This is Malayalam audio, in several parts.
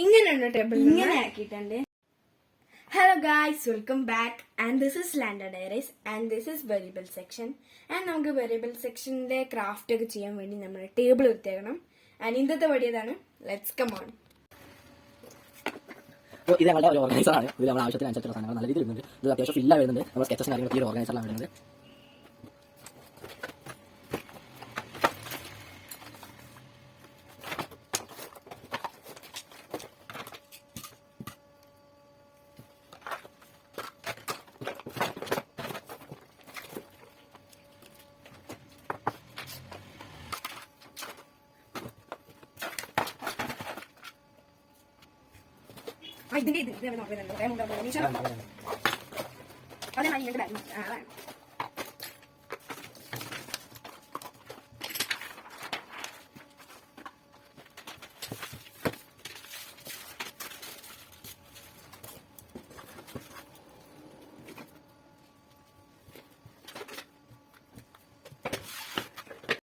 ഇങ്ങനെയുള്ള ടേബിൾ ഇങ്ങനെ ആക്കിയിട്ടുണ്ട്. Hello guys, welcome back. And this is Lander diaries and this is variable section. And നമുക്ക് വെരിയബിൾ സെക്ഷന്റെ ക്രാഫ്റ്റ് ഒക്കെ ചെയ്യാൻ വേണ്ടി നമ്മുടെ ടേബിൾ വൃത്തിയാക്കണം. ആൻഡ് ഇന്നത്തെ വഴിയതാണ്. Let's come on. ഇത് നമ്മുടെ ഒരു ഓർഗനൈസർ ആണ്. ഇത് നമ്മുടെ ആവശ്യത്തിനനുസരിച്ചുള്ള സാധനങ്ങൾ നല്ല രീതിയിൽ വരുന്നുണ്ട്. ഇത് അത്യാവശ്യം ഫില്ല വരുന്നുണ്ട്. നമ്മുടെ സ്കെച്ചസ് കാര്യങ്ങളൊക്കെ ഈ ഒരു ഓർഗനൈസറിലാണ് വരുന്നത്.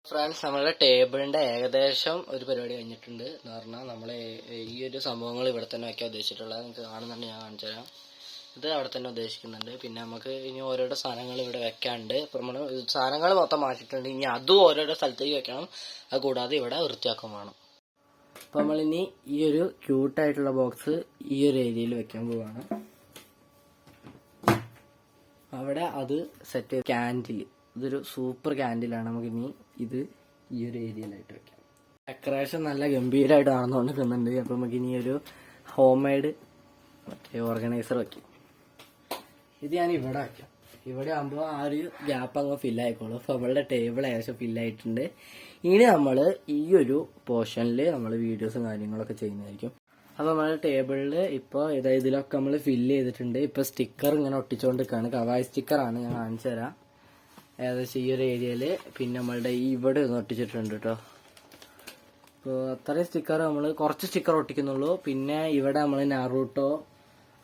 ഫ്രണ്ട്സ്, നമ്മുടെ ടേബിളിന്റെ ഏകദേശം ഒരു പരിപാടി കഴിഞ്ഞിട്ടുണ്ട്. എന്ന് പറഞ്ഞാൽ നമ്മൾ ഈ ഒരു സംഭവങ്ങൾ ഇവിടെ തന്നെ വയ്ക്കാൻ ഉദ്ദേശിച്ചിട്ടുള്ളത്. നിങ്ങൾക്ക് കാണുന്നുണ്ട്, ഞാൻ കാണിച്ചു തരാം. ഇത് അവിടെ തന്നെ ഉദ്ദേശിക്കുന്നുണ്ട്. പിന്നെ നമുക്ക് ഇനി ഓരോരോ സാധനങ്ങൾ ഇവിടെ വെക്കാണ്ട്. ഇപ്പം നമ്മൾ സാധനങ്ങൾ മൊത്തം മാറ്റിയിട്ടുണ്ട്. ഇനി അതും ഓരോരോ സ്ഥലത്തേക്ക് വെക്കണം. അത് കൂടാതെ ഇവിടെ വൃത്തിയാക്കാൻ വേണം. അപ്പം നമ്മളിനി ഈ ഒരു ക്യൂട്ടായിട്ടുള്ള ബോക്സ് ഈ ഒരു ഏരിയയിൽ വെക്കാൻ പോവാണ്. അവിടെ അത് സെറ്റ് ചെയ്ത് ക്യാൻഡിൽ, ഇതൊരു സൂപ്പർ ക്യാൻഡിലാണ്. നമുക്കിനി ഇത് ഈ ഒരു ഏരിയയിലായിട്ട് വെക്കാം. ഡെക്കറേഷൻ നല്ല ഗംഭീരമായിട്ട് നടന്നുകൊണ്ട് നിൽക്കുന്നുണ്ട്. അപ്പം നമുക്കിനി ഒരു ഹോം മെയ്ഡ് മറ്റേ ഓർഗനൈസർ വെക്കാം. ഇത് ഞാൻ ഇവിടെ വെക്കാം. ഇവിടെ ആകുമ്പോൾ ആ ഒരു ഗ്യാപ്പ് അങ്ങ് ഫില്ലായിക്കോളും. അപ്പോൾ നമ്മളുടെ ടേബിൾ ഏകദേശം ഫില്ലായിട്ടുണ്ട്. ഇനി നമ്മൾ ഈ ഒരു പോർഷനിൽ നമ്മൾ വീഡിയോസും കാര്യങ്ങളൊക്കെ ചെയ്യുന്നതായിരിക്കും. അപ്പോൾ നമ്മുടെ ടേബിളിൽ ഇപ്പോൾ ഇതിലൊക്കെ നമ്മൾ ഫില്ല് ചെയ്തിട്ടുണ്ട്. ഇപ്പോൾ സ്റ്റിക്കർ ഇങ്ങനെ ഒട്ടിച്ചുകൊണ്ട് നിൽക്കുകയാണ്. കവായി സ്റ്റിക്കറാണ്, ഞാൻ കാണിച്ചു തരാം. ഏകദേശം ഈ ഒരു ഏരിയയിൽ പിന്നെ നമ്മളുടെ ഇവിടെ ഒന്ന് ഒട്ടിച്ചിട്ടുണ്ട് കേട്ടോ. അപ്പോൾ അത്രയും സ്റ്റിക്കർ നമ്മൾ കുറച്ച് സ്റ്റിക്കർ ഒട്ടിക്കുന്നുള്ളൂ. പിന്നെ ഇവിടെ നമ്മൾ നാറൂട്ടോ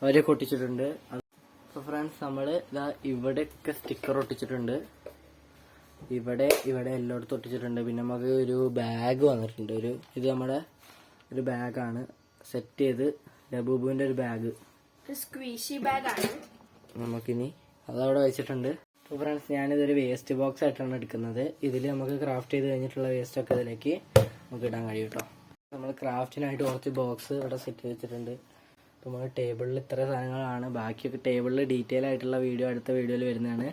അവരൊക്കെ ഒട്ടിച്ചിട്ടുണ്ട്. അപ്പോൾ ഫ്രണ്ട്സ്, നമ്മൾ ഇതാ ഇവിടെയൊക്കെ സ്റ്റിക്കർ ഒട്ടിച്ചിട്ടുണ്ട്. ഇവിടെ എല്ലായിടത്തും ഒട്ടിച്ചിട്ടുണ്ട്. പിന്നെ നമുക്ക് ഒരു ബാഗ് വന്നിട്ടുണ്ട്. ഇത് നമ്മുടെ ഒരു ബാഗാണ് സെറ്റ് ചെയ്ത്, ലബൂബുവിൻ്റെ ഒരു ബാഗ്, സ്ക്വീഷി ബാഗാണ്. നമുക്കിനി അതവിടെ വെച്ചിട്ടുണ്ട്. അപ്പോൾ ഫ്രണ്ട്സ്, ഞാനിതൊരു വേസ്റ്റ് ബോക്സ് ആയിട്ടാണ് എടുക്കുന്നത്. ഇതിൽ നമുക്ക് ക്രാഫ്റ്റ് ചെയ്ത് കഴിഞ്ഞിട്ടുള്ള വേസ്റ്റൊക്കെ ഇതിലേക്ക് നമുക്ക് ഇടാൻ കഴിയും കേട്ടോ. നമ്മൾ ക്രാഫ്റ്റിനായിട്ട് കുറച്ച് ബോക്സ് ഇവിടെ സെറ്റ് വെച്ചിട്ടുണ്ട്. അപ്പോൾ നമ്മൾ ടേബിളിൽ ഇത്ര സാധനങ്ങളാണ്. ബാക്കിയൊക്കെ ടേബിളിൽ ഡീറ്റെയിൽ ആയിട്ടുള്ള വീഡിയോ അടുത്ത വീഡിയോയിൽ വരുന്നതാണ്.